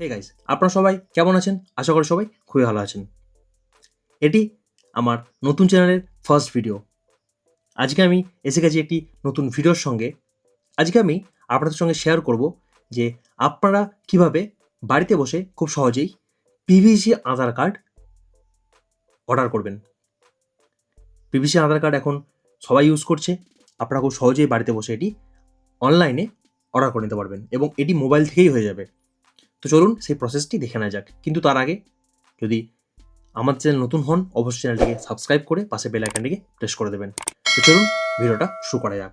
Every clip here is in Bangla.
হে গাইস, আপনারা সবাই কেমন আছেন? আশা করি সবাই খুবই ভালো আছেন। এটি আমার নতুন চ্যানেলের ফার্স্ট ভিডিও। আজকে আমি এসে গেছি একটি নতুন ভিডিওর সঙ্গে। আজকে আমি আপনাদের সঙ্গে শেয়ার করব যে আপনারা কিভাবে বাড়িতে বসে খুব সহজেই পিভিসি আধার কার্ড অর্ডার করবেন। পিভিসি আধার কার্ড এখন সবাই ইউজ করছে। আপনারা খুব সহজেই বাড়িতে বসে এটি অনলাইনে অর্ডার করে নিতে পারবেন এবং এটি মোবাইল থেকেই হয়ে যাবে। তো চলুন সেই প্রসেসটি দেখে নেওয়া যাক। কিন্তু তার আগে যদি আমার চ্যানেল নতুন হন অবশ্যই চ্যানেলটিকে সাবস্ক্রাইব করে পাশে বেল আইকনটিকে প্রেস করে দেবেন। তো চলুন ভিডিওটা শুরু করা যাক।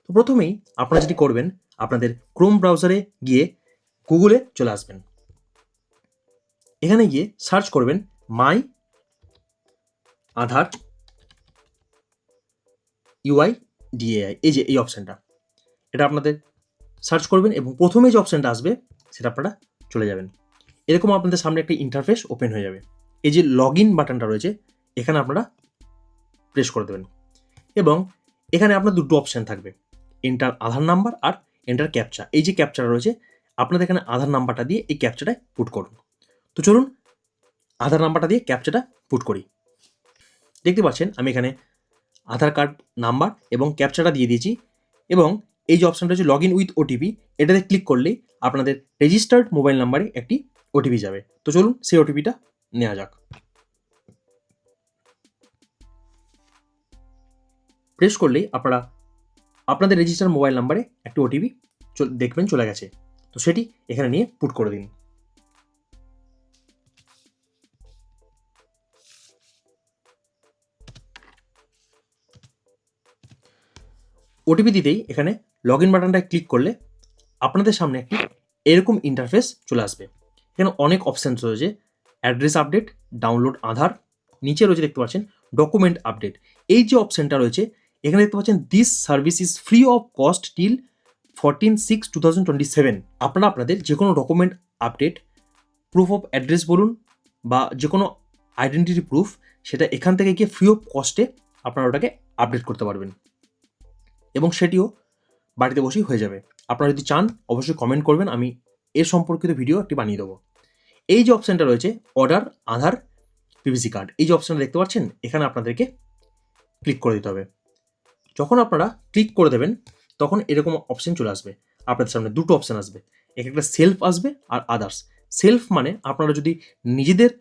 তো প্রথমেই আপনারা যেটি করবেন, আপনাদের ক্রোম ব্রাউজারে গিয়ে গুগলে চলে আসবেন। এখানে গিয়ে সার্চ করবেন মাই আধার UIDAI, এই যে এই অপশানটা, এটা আপনাদের সার্চ করবেন এবং প্রথমে যে অপশানটা আসবে সেটা আপনারা চলে যাবেন। এরকম আপনাদের সামনে একটা ইন্টারফেস ওপেন হয়ে যাবে। এই যে লগ ইন বাটনটা রয়েছে এখানে আপনারা প্রেস করে দেবেন এবং এখানে আপনার দুটো অপশান থাকবে, এন্টার আধার নাম্বার আর এন্টার ক্যাপচা। এই যে ক্যাপচাটা রয়েছে আপনাদের এখানে আধার নাম্বারটা দিয়ে এই ক্যাপচাটায় পুট করুন। তো চলুন আধার নাম্বারটা দিয়ে ক্যাপচাটা পুট করি। দেখতে পাচ্ছেন আমি এখানে আধার কার্ড নাম্বার এবং ক্যাপচাটা দিয়ে দিয়েছি এবং এই যে অপশানটা হচ্ছে লগ ইন উইথ ওটিপি, এটাতে ক্লিক করলেই আপনাদের রেজিস্টার্ড মোবাইল নাম্বারে একটি ওটিপি যাবে। তো চলুন সেই ওটিপিটা নেওয়া যাক। প্রেস করলেই আপনারা আপনাদের রেজিস্টার মোবাইল নাম্বারে একটি ওটিপি দেখবেন চলে গেছে। তো সেটি এখানে নিয়ে পুট করে দিন। ওটিপি দিতেই এখানে লগ ইন বাটনটায় ক্লিক করলে আপনাদের সামনে একটি এরকম ইন্টারফেস চলে আসবে। এখানে অনেক অপশানস রয়েছে, অ্যাড্রেস আপডেট, ডাউনলোড আধার, নিচে রয়েছে দেখতে পাচ্ছেন ডকুমেন্ট আপডেট। এই যে অপশানটা রয়েছে এখানে দেখতে পাচ্ছেন this service is free of cost till 14/6/2027। আপনারা আপনাদের যে কোনো document update, proof of address বলুন বা যে কোনো আইডেন্টিটি প্রুফ, সেটা এখান থেকে গিয়ে ফ্রি অফ কস্টে আপনারা ওটাকে আপডেট করতে পারবেন এবং সেটিও বাড়িতে বসেই হয়ে যাবে। আপনারা যদি চান অবশ্যই কমেন্ট করবেন, আমি এর সম্পর্কিত ভিডিও একটি বানিয়ে দেবো। এই যে অপশানটা রয়েছে অর্ডার আধার পিভিসি কার্ড, এই যে অপশানটা দেখতে পাচ্ছেন এখানে আপনাদেরকে ক্লিক করে দিতে হবে। যখন আপনারা ক্লিক করে দেবেন তখন এরকম অপশান চলে আসবে। আপনাদের সামনে দুটো অপশান আসবে, একটা সেলফ আসবে আর আদার্স। সেলফ মানে আপনারা যদি নিজেদের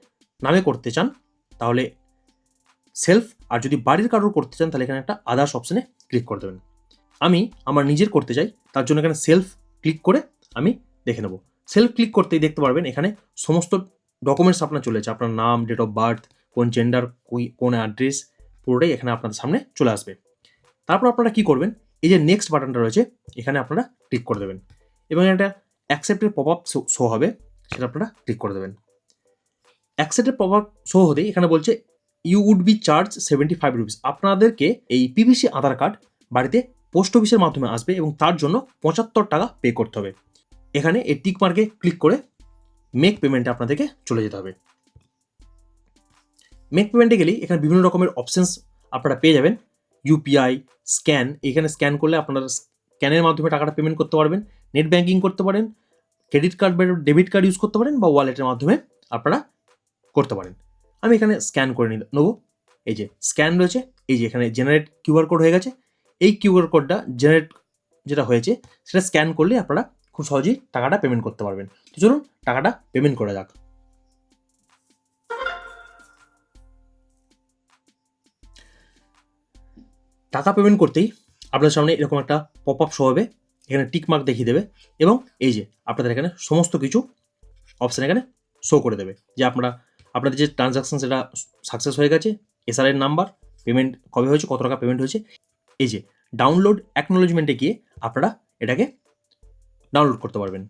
নামে করতে চান তাহলে সেলফ, আর যদি বাড়ির কারোর করতে চান তাহলে এখানে একটা আদার্স অপশানে ক্লিক করে দেবেন। আমি আমার নিজের করতে চাই, তার জন্য এখানে সেলফ ক্লিক করে আমি দেখে নেব। সেলফ ক্লিক করতেই দেখতে পারবেন এখানে সমস্ত ডকুমেন্টস আপনার চলে যাচ্ছে, আপনার নাম, ডেট অফ বার্থ, কোন জেন্ডার, কোন অ্যাড্রেস, পুরোটাই এখানে আপনাদের সামনে চলে আসবে। তারপর আপনারা কি করবেন, এই যে নেক্সট বাটনটা রয়েছে এখানে আপনারা ক্লিক করে দেবেন এবং একটা অ্যাকসেপ্টের পপ আপ শো হবে, সেটা আপনারা ক্লিক করে দেবেন। অ্যাকসেপ্টের পপ আপ শো হতেই এখানে বলছে you would be charge 75 rupees. আপনাদেরকে এই পিভিসি আধার কার্ড বাড়িতে পোস্ট অফিসের মাধ্যমে আসবে এবং তার জন্য 75 টাকা পে করতে হবে। এখানে এই টিক মার্কে ক্লিক করে মেক পেমেন্টে আপনাদেরকে চলে যেতে হবে। মেক পেমেন্টে গেলেই এখানে বিভিন্ন রকমের অপশানস আপনারা পেয়ে যাবেন। ইউপিআই, স্ক্যান, এখানে স্ক্যান করলে আপনারা স্ক্যানের মাধ্যমে টাকাটা পেমেন্ট করতে পারবেন। নেট ব্যাঙ্কিং করতে পারেন, ক্রেডিট কার্ড বা ডেবিট কার্ড ইউজ করতে পারেন বা ওয়ালেটের মাধ্যমে আপনারা করতে পারেন। আমি এখানে স্ক্যান করে নেবো। এই যে স্ক্যান রয়েছে, এই যে এখানে জেনারেট কিউআর কোড হয়ে গেছে। এই কিউআর কোডটা জেনারেট যেটা হয়েছে সেটা স্ক্যান করলে আপনারা খুব সহজেই টাকাটা পেমেন্ট করতে পারবেন। তো চলুন টাকাটা পেমেন্ট করা যাক। টাকা পেমেন্ট করতেই আপনাদের সামনে এরকম একটা পপ আপ শো হবে, এখানে টিক মার্ক দেখিয়ে দেবে এবং এই যে আপনাদের এখানে সমস্ত কিছু অপশান এখানে শো করে দেবে যে আপনাদের যে ট্রানজাকশান সেটা সাকসেস হয়ে গেছে, এসআরআইয়ের নাম্বার, পেমেন্ট কবে হয়েছে, কত টাকা পেমেন্ট হয়েছে। এই যে ডাউনলোড অ্যাকনোলেজমেন্টে গিয়ে আপনারা এটাকে ডাউনলোড করতে পারবেন।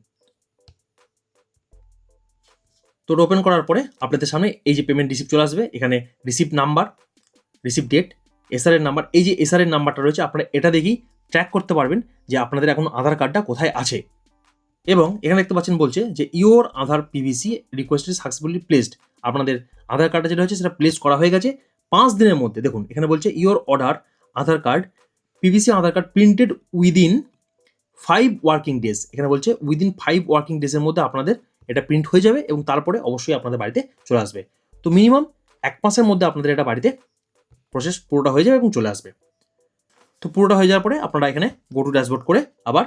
তো ওপেন করার পরে আপনাদের সামনে এই যে পেমেন্ট রিসিপ্ট চলে আসবে, এখানে রিসিপ্ট নাম্বার, রিসিপ্ট ডেট, এসআরআইয়ের নাম্বার। এই যে এসআরআইয়ের নাম্বারটা রয়েছে আপনারা এটা দেখেই ট্র্যাক করতে পারবেন যে আপনাদের এখন আধার কার্ডটা কোথায় আছে। এবং এখানে দেখতে পাচ্ছেন বলছে যে your Aadhaar PVC request is successfully placed. আপনাদের আধার কার্ডটা যেটা হচ্ছে সেটা প্লেস করা হয়ে গেছে 5 দিনের মধ্যে। দেখুন এখানে বলছে your order Aadhaar card, PVC Aadhaar card printed within 5 working days. এখানে বলছে উইদিন 5 ওয়ার্কিং ডেজের মধ্যে আপনাদের এটা প্রিন্ট হয়ে যাবে এবং তারপরে অবশ্যই আপনাদের বাড়িতে চলে আসবে। তো মিনিমাম 1 মাসের মধ্যে আপনাদের এটা বাড়িতে প্রসেস পুরোটা হয়ে যাবে এবং চলে আসবে। তো পুরোটা হয়ে যাওয়ার পরে আপনারা এখানে গো টু ড্যাশবোর্ড করে আবার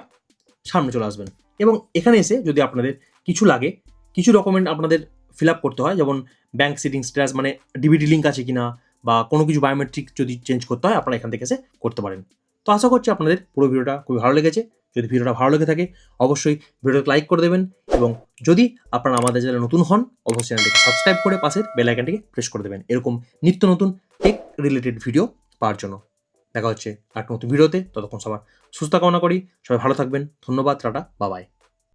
সামনে চলে আসবেন এবং এখানে এসে যদি আপনাদের কিছু লাগে, কিছু ডকুমেন্ট আপনাদের ফিল আপ করতে হয়, যেমন ব্যাঙ্ক সিটিং স্ট্যাটাস মানে ডিবিটি লিঙ্ক আছে কিনা বা কোনো কিছু বায়োমেট্রিক যদি চেঞ্জ করতে হয় আপনারা এখান থেকে এসে করতে পারেন। তো আশা করছি আপনাদের পুরো ভিডিওটা খুবই ভালো লেগেছে। যদি ভিডিওটা ভালো লেগে থাকে অবশ্যই ভিডিওটাকে লাইক করে দেবেন এবং যদি আপনারা আমাদের চ্যানেলে নতুন হন অবশ্যই চ্যানেলটিকে সাবস্ক্রাইব করে পাশের বেল আইকনটিকে প্রেস করে দেবেন এরকম নিত্য নতুন টেক রিলেটেড ভিডিও পাওয়ার জন্য। দেখা হচ্ছে আর নতুন ভিডিওতে, ততক্ষণ সবার সুস্থ কামনা করি, সবাই ভালো থাকবেন। ধন্যবাদ, টাটা, বাই বাই।